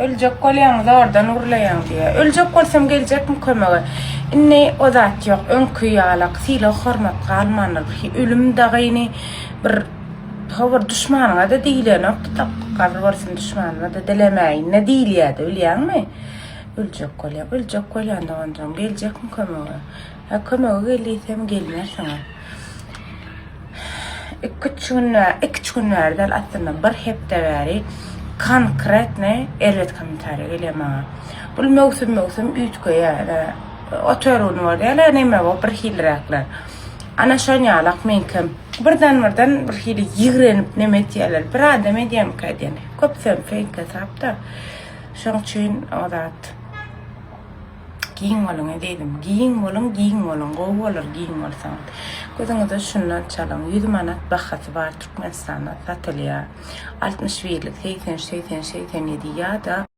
Ölecek kolyanı da oradan urlayan diye. Ölecek bolsam gelecek mi kömege? Inne o zat yok. Önkü ýalak, sile hormat galmanır. Ölüm dagyny bir hawar düşmanyna da diýlen, okta gaby bolsun düşmanyna da dilemäýin. Ne diýilýärdi, bilýärmi? Ölecek kolyan da ondan gelecek mi kömege? Ha kömege gelýsem gelmezsiň. İki günlerden aslında bir hepde bäri konkretne elbet komentarya gelýär. Bu mevsim ütköýär. Oturun var ýa-da näme bu bir hilraklar. Ana şol ýalak menkim birden bir hili ýigrenip näme diýerler. Bir adam edýän käden. Köpsem fake tapda. Şoň üçin odat giyin bolun ededim. Giyin bolun, go bolar giyin bolsaň. Gözüňizde şundan çalan 100 manat bahasy bar Türkmenistanda satylýar. 60 birlik 80 ýa-da